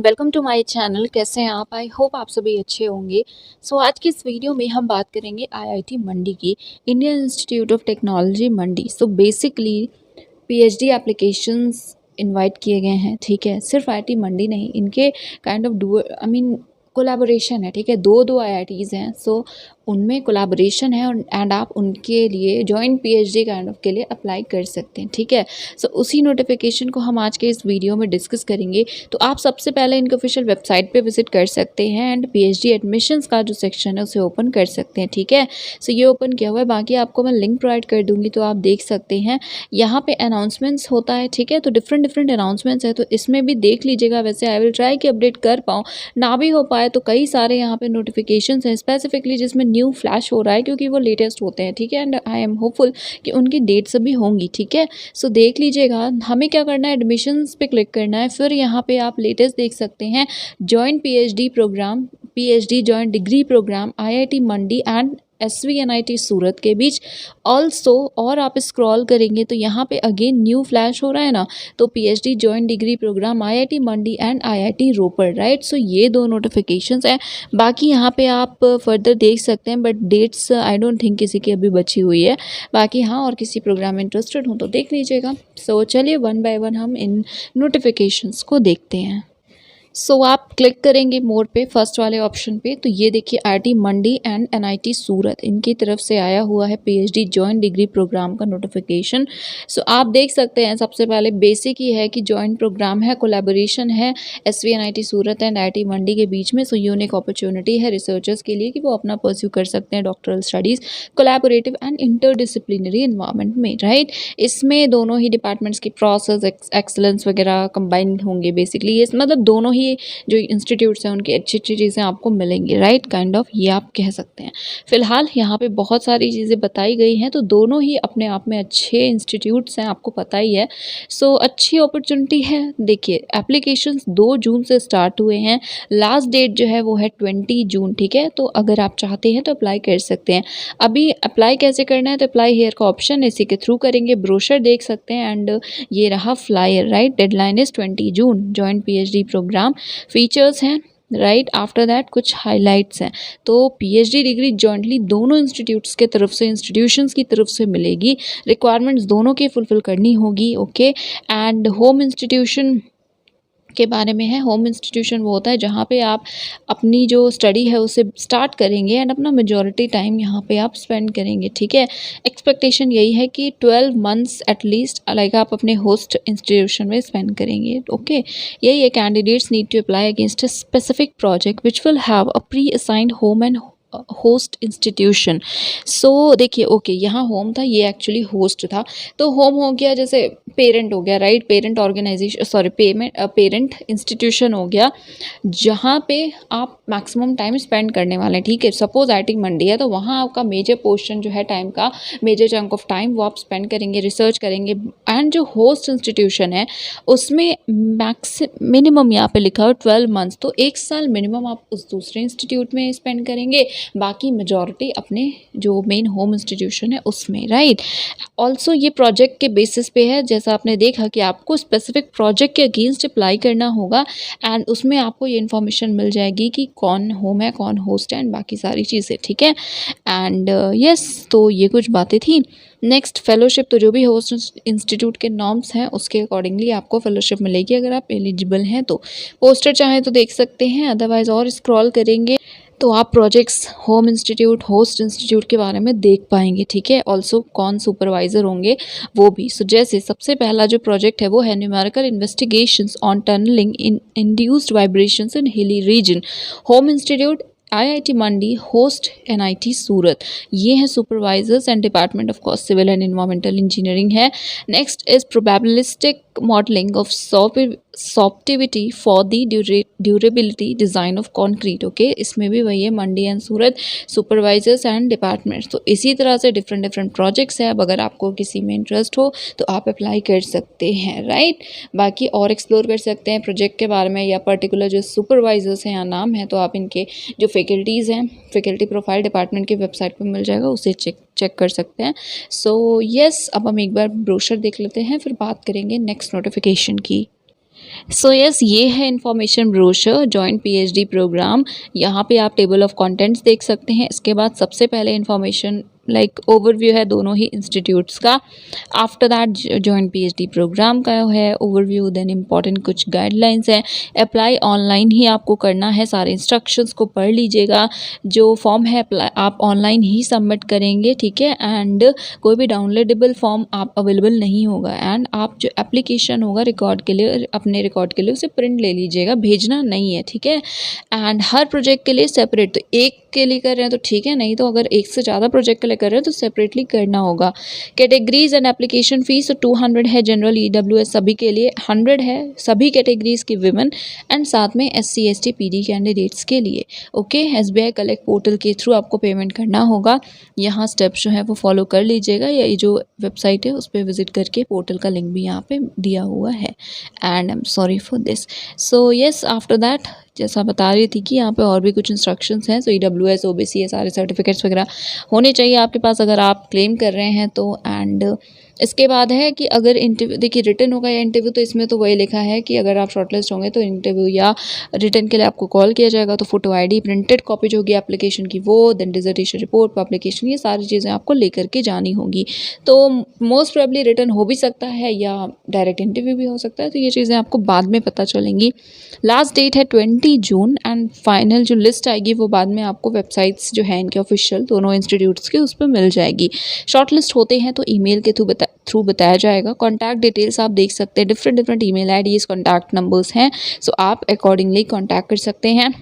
Welcome to my channel. कैसे हैं आप? आई होप आप सभी अच्छे होंगे। आज की इस वीडियो में हम बात करेंगे आईआईटी मंडी की, Indian institute of technology Mandi. Basically PhD applications invite किए गए हैं, ठीक है। सिर्फ आईआईटी मंडी नहीं, इनके kind of do I mean collaboration है, ठीक है। दो आईआईटीज़ हैं, उनमें कोलैबोरेशन है एंड आप उनके लिए जॉइंट पीएचडी काइंड ऑफ के लिए अप्लाई कर सकते हैं, ठीक है। उसी नोटिफिकेशन को हम आज के इस वीडियो में डिस्कस करेंगे। तो आप सबसे पहले इनके ऑफिशियल वेबसाइट पे विजिट कर सकते हैं एंड पीएचडी एडमिशन्स का जो सेक्शन है उसे ओपन कर सकते हैं, ठीक है। ये ओपन किया हुआ है, बाकी आपको मैं लिंक प्रोवाइड कर दूँगी तो आप देख सकते हैं। यहाँ पे अनाउंसमेंट्स होता है, ठीक है। तो डिफरेंट अनाउंसमेंट्स है, तो इसमें भी देख लीजिएगा। वैसे आई विल ट्राई कि अपडेट कर पाऊँ, ना भी हो पाए तो कई सारे यहाँ पे नोटिफिकेशंस हैं स्पेसिफिकली जिसमें न्यू फ्लैश हो रहा है, क्योंकि वो लेटेस्ट होते हैं, ठीक है। एंड आई एम होपफुल कि उनकी डेट्स भी होंगी, ठीक है। देख लीजिएगा। हमें क्या करना है, एडमिशन्स पे क्लिक करना है। फिर यहाँ पे आप लेटेस्ट देख सकते हैं, joint PhD program, PhD joint degree programme IIT Mandi and SVNIT Surat के बीच ऑल्सो। और आप स्क्रॉल करेंगे तो यहाँ पे अगेन न्यू फ्लैश हो रहा है ना, तो PhD joint degree programme IIT Mandi and IIT Ropar, right. ये दो नोटिफिकेशंस हैं। बाकी यहाँ पे आप फर्दर देख सकते हैं, but dates I don't think किसी की अभी बची हुई है। बाकी हाँ, और किसी प्रोग्राम में इंटरेस्टेड हो तो देख लीजिएगा। चलिए वन बाय वन हम इन नोटिफिकेशंस को देखते हैं। आप क्लिक करेंगे मोर पे, फर्स्ट वाले ऑप्शन पे। तो ये देखिए आईआईटी मंडी एंड एनआईटी सूरत, इनकी तरफ से आया हुआ है पीएचडी जॉइंट डिग्री प्रोग्राम का नोटिफिकेशन। आप देख सकते हैं, सबसे पहले बेसिक ही है कि जॉइंट प्रोग्राम है, कोलैबोरेशन है एसवीएनआईटी सूरत एंड आईआईटी मंडी के बीच में। यूनिक अपॉर्चुनिटी है रिसर्चर्स के लिए कि वो अपना परस्यू कर सकते हैं doctoral studies collaborative and interdisciplinary environment में, राइट। इसमें दोनों ही डिपार्टमेंट्स की प्रोसेस एक्सलेंस वगैरह कंबाइन होंगे। बेसिकली ये मतलब दोनों ही जो इंस्टीट्यूट्स हैं उनकी अच्छी चीज़ें आपको मिलेंगी, राइट, काइंड ऑफ, ये आप कह सकते हैं। फिलहाल यहाँ पे बहुत सारी चीज़ें बताई गई हैं, तो दोनों ही अपने आप में अच्छे इंस्टीट्यूट्स हैं, आपको पता ही है। अच्छी अपॉर्चुनिटी है। देखिए एप्लीकेशंस 2 जून से स्टार्ट हुए हैं, लास्ट डेट जो है वो है 20 जून, ठीक है। तो अगर आप चाहते हैं तो अप्लाई कर सकते हैं। अभी अप्लाई कैसे करना है, तो अप्लाई हेयर का ऑप्शन इसी के थ्रू करेंगे। ब्रोशर देख सकते हैं एंड ये रहा flyer, right. Deadline is 20 June. Joint PhD programme features हैं, राइट। आफ्टर दैट कुछ हाइलाइट्स हैं। तो पीएचडी डिग्री जॉइंटली दोनों इंस्टीट्यूट्स के तरफ से, इंस्टीट्यूशंस की तरफ से मिलेगी। रिक्वायरमेंट्स दोनों की फुलफिल करनी होगी, ओके। एंड होम इंस्टीट्यूशन के बारे में है। होम इंस्टीट्यूशन वो होता है जहाँ पे आप अपनी जो स्टडी है उसे स्टार्ट करेंगे एंड अपना मेजॉरिटी टाइम यहाँ पे आप स्पेंड करेंगे, ठीक है। एक्सपेक्टेशन यही है कि 12 मंथ्स एटलीस्ट लाइक आप अपने होस्ट इंस्टीट्यूशन में स्पेंड करेंगे, ओके। यही है, candidates need to apply against a specific project which will have a pre assigned home and host institution. देखिए ओके, यहाँ होम था, ये एक्चुअली होस्ट था। तो होम हो गया जैसे पेरेंट हो गया, right. Parent organisation, sorry parent institution हो गया जहाँ पे आप मैक्सिमम टाइम स्पेंड करने वाले हैं, ठीक है। सपोज आईआईटी मंडी है तो वहाँ आपका मेजर पोर्शन जो है टाइम का, मेजर चंक ऑफ टाइम वो आप स्पेंड करेंगे, रिसर्च करेंगे। एंड जो होस्ट इंस्टीट्यूशन है उसमें मिनिमम यहाँ पे लिखा हो 12 मंथ्स, तो 1 साल मिनिमम आप उस दूसरे इंस्टीट्यूट में स्पेंड करेंगे, बाकी मेजॉरिटी अपने जो मेन होम इंस्टीट्यूशन है उसमें, राइट। ऑल्सो ये प्रोजेक्ट के बेसिस पे है, जैसा आपने देखा कि आपको स्पेसिफिक प्रोजेक्ट के अगेंस्ट अप्लाई करना होगा एंड उसमें आपको ये इन्फॉर्मेशन मिल जाएगी कि कौन होम है, कौन होस्ट है एंड बाकी सारी चीज़ें, ठीक है। एंड यस, तो ये कुछ बातें थी। नेक्स्ट फेलोशिप, तो जो भी होस्ट इंस्टीट्यूट के नॉर्म्स हैं उसके अकॉर्डिंगली आपको फेलोशिप मिलेगी अगर आप एलिजिबल हैं तो। पोस्टर चाहें तो देख सकते हैं, अदरवाइज और स्क्रॉल करेंगे तो आप projects home institute, host institute के बारे में देख पाएंगे, ठीक है। ऑल्सो कौन सुपरवाइज़र होंगे वो भी। जैसे सबसे पहला जो प्रोजेक्ट है वो है numerical investigations on tunneling in induced vibrations in hilly region. Home institute IIT Mandi, host NIT Surat, ये हैं supervisors and department of course civil and environmental engineering है। Next is probabilistic modelling of sorptivity for the durability design of concrete, okay. इसमें भी वही है, Mandi and Surat supervisors and departments. तो इसी तरह से डिफरेंट प्रोजेक्ट्स हैं। अब अगर आपको किसी में इंटरेस्ट हो तो आप अप्लाई कर सकते हैं, राइट। बाकी और एक्सप्लोर कर सकते हैं प्रोजेक्ट के बारे में या पर्टिकुलर जो सुपरवाइजर्स हैं या नाम है, तो आप इनके जो फैकल्टीज़ हैं, फैकल्टी प्रोफाइल डिपार्टमेंट की वेबसाइट पर मिल जाएगा, उसे चेक कर सकते हैं। यस, अब हम एक बार ब्रोशर देख लेते हैं, फिर बात करेंगे नेक्स्ट नोटिफिकेशन की। सो यस, ये है information brochure joint PhD programme. यहाँ पे आप टेबल ऑफ कंटेंट्स देख सकते हैं। इसके बाद सबसे पहले इन्फॉर्मेशन लाइक ओवरव्यू है दोनों ही इंस्टीट्यूट्स का। After that joint PhD programme का है ओवरव्यू, देन इम्पॉर्टेंट कुछ गाइडलाइंस है। अप्लाई ऑनलाइन ही आपको करना है, सारे इंस्ट्रक्शंस को पढ़ लीजिएगा। जो फॉर्म है आप ऑनलाइन ही सबमिट करेंगे, ठीक है। एंड कोई भी डाउनलोडेबल फॉर्म आप अवेलेबल नहीं होगा। एंड आप जो एप्लीकेशन होगा रिकॉर्ड के लिए, अपने रिकॉर्ड के लिए उसे प्रिंट ले लीजिएगा, भेजना नहीं है, ठीक है। एंड हर प्रोजेक्ट के लिए सेपरेट, तो एक के लिए कर रहे हैं तो ठीक है, नहीं तो अगर एक से ज़्यादा प्रोजेक्ट के लिए कर रहे हैं तो सेपरेटली करना होगा। कैटेगरीज एंड एप्लीकेशन फीस 200 है जनरल ईडब्ल्यूएस सभी के लिए, 100 है सभी कैटेगरीज की विमेन, एंड साथ में SC ST PD कैंडिडेट्स के लिए। ओके, SBI कलेक्ट पोर्टल के थ्रू आपको पेमेंट करना होगा। यहाँ स्टेप्स जो है वो फॉलो कर लीजिएगा, या ये जो वेबसाइट है उस पर विजिट करके पोर्टल का लिंक भी यहाँ पे दिया हुआ है। And I am sorry for this. So yes, after that जैसा बता रही थी कि यहाँ पे और भी कुछ इंस्ट्रक्शंस हैं। सो EWS OBC ये सारे सर्टिफिकेट्स वगैरह होने चाहिए आपके पास अगर आप क्लेम कर रहे हैं तो। एंड इसके बाद है कि अगर इंटरव्यू, देखिए रिटर्न होगा या इंटरव्यू, तो इसमें तो वही लिखा है कि अगर आप शॉर्टलिस्ट होंगे तो इंटरव्यू या रिटर्न के लिए आपको कॉल किया जाएगा। तो फोटो ID, प्रिंटेड कॉपी जो होगी एप्लीकेशन की वो, देन डिजर्टेशन रिपोर्ट, पब्लिकेशन, ये सारी चीज़ें आपको लेकर के जानी होंगी। तो मोस्ट प्रोबेबली रिटर्न हो भी सकता है या डायरेक्ट इंटरव्यू भी हो सकता है, तो ये चीज़ें आपको बाद में पता चलेंगी। लास्ट डेट है 20 जून एंड फाइनल जो लिस्ट आएगी वो बाद में आपको वेबसाइट्स जो है इनके ऑफिशियल दोनों इंस्टीट्यूट्स के उस पर मिल जाएगी। शॉर्ट लिस्ट होते हैं तो ईमेल के थ्रू बताया जाएगा। कॉन्टैक्ट डिटेल्स आप देख सकते हैं, different email IDs, contact numbers हैं, सो आप अकॉर्डिंगली कॉन्टैक्ट कर सकते हैं।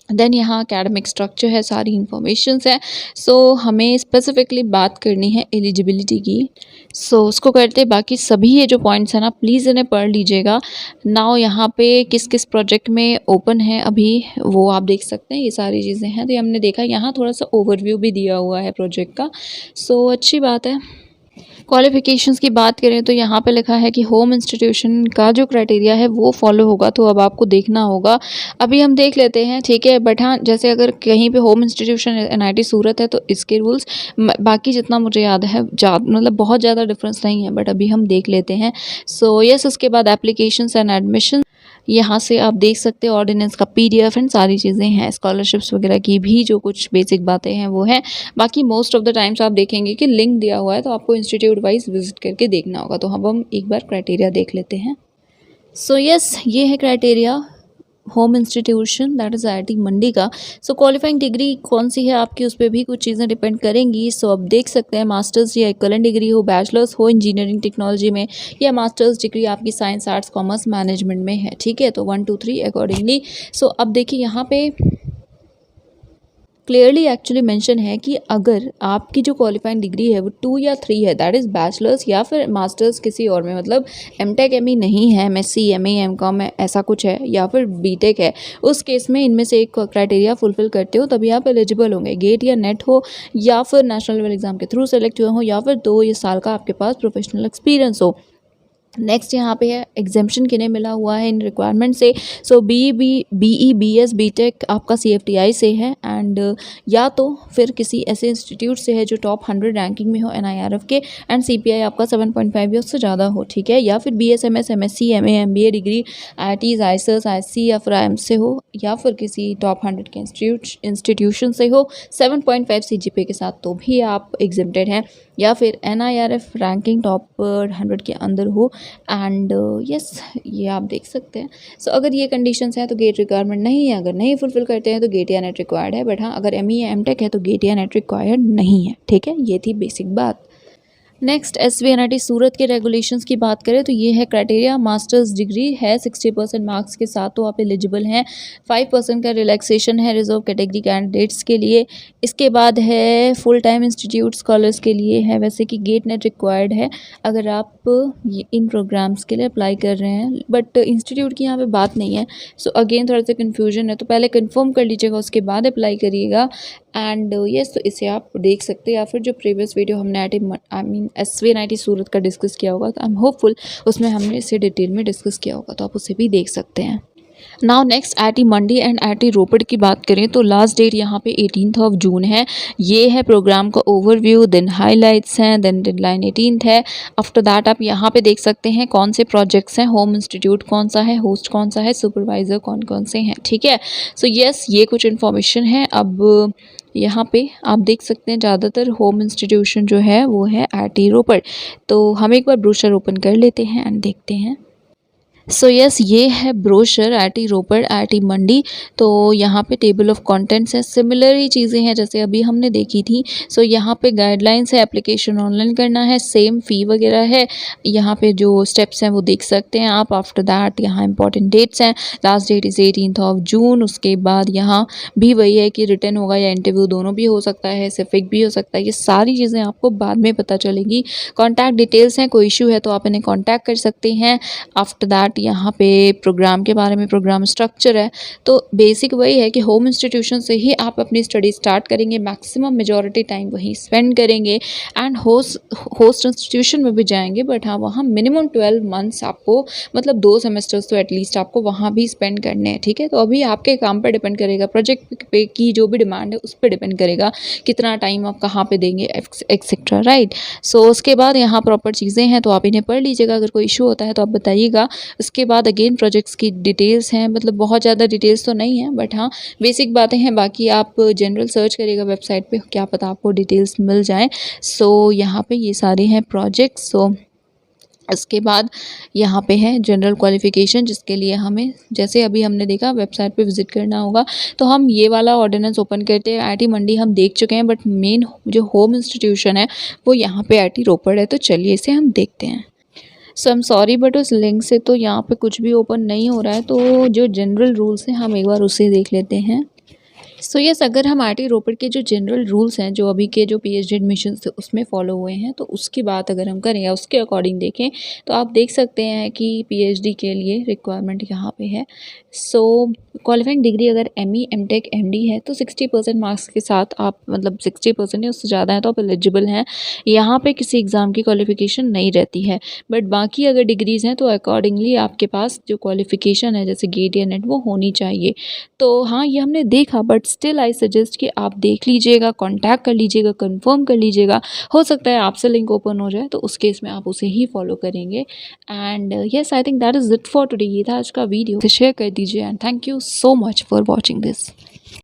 देन यहाँ एकेडमिक स्ट्रक्चर है, सारी इन्फॉर्मेशंस है। सो हमें स्पेसिफिकली बात करनी है एलिजिबिलिटी की। सो उसको करते बाकी सभी ये जो पॉइंट्स हैं ना, प्लीज़ इन्हें पढ़ लीजिएगा। नाउ यहाँ पे किस किस प्रोजेक्ट में ओपन है अभी वो आप देख सकते हैं, ये सारी चीज़ें हैं। तो ये हमने देखा, यहाँ थोड़ा सा ओवरव्यू भी दिया हुआ है प्रोजेक्ट का। सो अच्छी बात है। क्वालिफ़िकेशंस की बात करें तो यहाँ पे लिखा है कि होम इंस्टीट्यूशन का जो क्राइटेरिया है वो फॉलो होगा, तो अब आपको देखना होगा। अभी हम देख लेते हैं, ठीक है। बट हाँ, जैसे अगर कहीं पे होम इंस्टीट्यूशन NIT सूरत है तो इसके रूल्स बाकी जितना मुझे याद है मतलब बहुत ज़्यादा डिफरेंस नहीं है, बट अभी हम देख लेते हैं। सो यस, उसके बाद एप्लीकेशंस एंड एडमिशन, यहाँ से आप देख सकते हैं ऑर्डिनेंस का PDF एंड सारी चीज़ें हैं। स्कॉलरशिप्स वगैरह की भी जो कुछ बेसिक बातें हैं वो हैं। बाकी मोस्ट ऑफ द टाइम्स आप देखेंगे कि लिंक दिया हुआ है, तो आपको इंस्टीट्यूट वाइज विजिट करके देखना होगा। तो अब हम एक बार क्राइटेरिया देख लेते हैं। सो यस, ये है criteria home institution, that is IIT मंडी का। सो क्वालिफाइंग डिग्री कौन सी है आपकी, उस पर भी कुछ चीज़ें डिपेंड करेंगी। सो अब देख सकते हैं मास्टर्स या इक्विवेलेंट डिग्री हो, बैचलर्स हो इंजीनियरिंग टेक्नोलॉजी में, या मास्टर्स डिग्री आपकी साइंस आर्ट्स कॉमर्स मैनेजमेंट में है, ठीक है। तो 1 2 3 अकॉर्डिंगली। सो अब देखिए यहाँ पे क्लियरली एक्चुअली मेंशन है कि अगर आपकी जो क्वालिफाइंग डिग्री है वो 2 या 3 है, दैट इज़ बैचलर्स या फिर मास्टर्स किसी और में, मतलब MTech ME नहीं है, MSc MA MCom ऐसा कुछ है, या फिर BTech है, उस केस में इनमें से एक क्राइटेरिया फुलफिल करते हो तभी आप एलिजिबल होंगे। गेट या नेट हो, या फिर नेशनल लेवल एग्जाम के थ्रू सेलेक्ट हुए हो, या फिर 2 साल का आपके पास प्रोफेशनल एक्सपीरियंस हो। नेक्स्ट यहाँ पे है एग्जाम्शन किन्हें मिला हुआ है इन रिक्वायरमेंट से। सो BE BS BTech आपका CFTI से है, एंड या तो फिर किसी ऐसे इंस्टीट्यूट से है जो टॉप 100 रैंकिंग में हो NIRF के, एंड CPI आपका 7.5 या उससे ज़्यादा हो, ठीक है। या फिर BSMS MSc MA MBA degree IITs IISER ISC या फिर IIMS से हो, या फिर किसी टॉप 100 के इंस्टीट्यूशन से हो 7.5 CGPA के साथ, तो भी आप एग्जेम्प्टेड हैं। या फिर NIRF रैंकिंग टॉप 100 के अंदर हो, एंड यस, ये आप देख सकते हैं। सो अगर ये कंडीशंस हैं तो गेट रिक्वायरमेंट नहीं है, अगर नहीं फुलफिल करते हैं तो गेट या नेट रिक्वायर्ड है। बट हाँ, अगर ME या MTech है तो गेट या नेट रिक्वायर्ड नहीं है, ठीक है। ये थी बेसिक बात। नेक्स्ट SVNIT सूरत के रेगुलेशंस की बात करें तो ये है क्राइटेरिया, मास्टर्स डिग्री है 60% मार्क्स के साथ तो आप एलिजिबल हैं। 5% का रिलैक्सेशन है रिजर्व कैटेगरी कैंडिडेट्स के लिए। इसके बाद है फुल टाइम इंस्टीट्यूट स्कॉलर्स के लिए है, वैसे कि गेट नेट रिक्वायर्ड है अगर आप इन प्रोग्राम्स के लिए अप्लाई कर रहे हैं, बट इंस्टीट्यूट की यहाँ पे बात नहीं है। सो अगेन थोड़ा सा कन्फ्यूजन है, तो पहले कन्फर्म कर लीजिएगा उसके बाद अप्लाई करिएगा। एंड यस, तो इसे आप देख सकते हैं, या फिर जो प्रीवियस वीडियो हमने SVNIT सूरत का डिस्कस किया होगा, तो आई एम होपफुल उसमें हमने इसे डिटेल में डिस्कस किया होगा, तो आप उसे भी देख सकते हैं। Now next IIT Mandi and IIT रोपड़ की बात करें तो लास्ट डेट यहाँ पे 18th ऑफ जून है। ये है प्रोग्राम का ओवरव्यू, देन हाइलाइट्स हैं, देन डेडलाइन 18th है। आफ्टर दैट आप यहाँ पे देख सकते हैं कौन से प्रोजेक्ट्स हैं, होम इंस्टीट्यूट कौन सा है, होस्ट कौन सा है, सुपरवाइज़र कौन कौन से हैं, ठीक है। सो यस, ये कुछ इन्फॉर्मेशन है। अब यहाँ पे आप देख सकते हैं ज़्यादातर होम इंस्टीट्यूशन जो है वो है IIT रोपड़। तो हम एक बार ब्रोशर ओपन कर लेते हैं एंड देखते हैं। सो यस, ये है ब्रोशर IIT रोपड़, IIT मंडी। तो यहाँ पे टेबल ऑफ कंटेंट्स है, सिमिलर ही चीज़ें हैं जैसे अभी हमने देखी थी। सो यहाँ पे गाइडलाइंस है, एप्लीकेशन ऑनलाइन करना है, सेम फ़ी वगैरह है। यहाँ पे जो स्टेप्स हैं वो देख सकते हैं आप। आफ्टर दैट यहाँ इंपॉर्टेंट डेट्स हैं, last that is 18th of June. उसके बाद यहाँ भी वही है कि रिटन होगा या इंटरव्यू, दोनों भी हो सकता है, सिर्फिक भी हो सकता है। ये सारी चीज़ें आपको बाद में पता चलेंगी। कॉन्टैक्ट डिटेल्स हैं, कोई इशू है तो आप इन्हें कॉन्टैक्ट कर सकते हैं। आफ्टर दैट यहाँ पे प्रोग्राम के बारे में, प्रोग्राम स्ट्रक्चर है। तो बेसिक वही है कि होम इंस्टीट्यूशन से ही आप अपनी स्टडी स्टार्ट करेंगे, मैक्सिमम मेजॉरिटी टाइम वहीं स्पेंड करेंगे एंड होस्ट इंस्टीट्यूशन में भी जाएंगे, बट हाँ वहाँ मिनिमम 12 मंथ्स आपको, मतलब 2 सेमेस्टर्स तो एटलीस्ट आपको वहाँ भी स्पेंड करने हैं, ठीक है। तो अभी आपके काम पर डिपेंड करेगा, प्रोजेक्ट पे की जो भी डिमांड है उस पर डिपेंड करेगा कितना टाइम आप कहाँ पे देंगे एक्सेट्रा, राइट। सो उसके बाद यहाँ प्रॉपर चीज़ें हैं तो आप इन्हें पढ़ लीजिएगा। अगर कोई इशू होता है तो आप बताइएगा। उसके बाद अगेन प्रोजेक्ट्स की डिटेल्स हैं, मतलब बहुत ज़्यादा डिटेल्स तो नहीं है, बट हाँ बेसिक बातें हैं। बाकी आप जनरल सर्च करिएगा वेबसाइट पे, क्या पता आपको डिटेल्स मिल जाएँ। सो यहाँ पे ये सारे हैं प्रोजेक्ट्स। सो उसके बाद यहाँ पे है जनरल क्वालिफ़िकेशन, जिसके लिए हमें, जैसे अभी हमने देखा, वेबसाइट पे विज़िट करना होगा। तो हम ये वाला ऑर्डिनेंस ओपन करते हैं। IIT मंडी हम देख चुके हैं, बट मेन जो होम इंस्टीट्यूशन है वो यहाँ पे IIT रोपड़ है। तो चलिए इसे हम देखते हैं। सो आई एम सॉरी बट उस लिंक से तो यहाँ पे कुछ भी ओपन नहीं हो रहा है। तो जो जनरल रूल्स हैं हम एक बार उसे देख लेते हैं। सो यस, अगर हम IIT रोपड़ के जो जनरल रूल्स हैं, जो अभी के जो PhD एडमिशन थे उसमें फॉलो हुए हैं, तो उसकी बात अगर हम करें या उसके अकॉर्डिंग देखें तो आप देख सकते हैं कि PhD के लिए रिक्वायरमेंट यहाँ पे है। सो क्वालिफाइंग डिग्री अगर ME MTech MD है तो 60% मार्क्स के साथ आप, मतलब 60% या उससे ज़्यादा है तो आप एलिजिबल हैं। यहाँ पे किसी एग्ज़ाम की क्वालिफिकेशन नहीं रहती है, बट बाकी अगर डिग्रीज़ हैं तो अकॉर्डिंगली आपके पास जो क्वालिफिकेशन है जैसे गेट या नेट वो होनी चाहिए। तो हाँ, ये हमने देखा, बट स्टिल आई सजेस्ट कि आप देख लीजिएगा, कॉन्टैक्ट कर लीजिएगा, कंफर्म कर लीजिएगा। हो सकता है आपसे लिंक ओपन हो जाए, तो उस केस में आप उसे ही फॉलो करेंगे। And yes, I think that is it for today. ये था आज का वीडियो, शेयर कर दीजिए and thank you so much for watching this.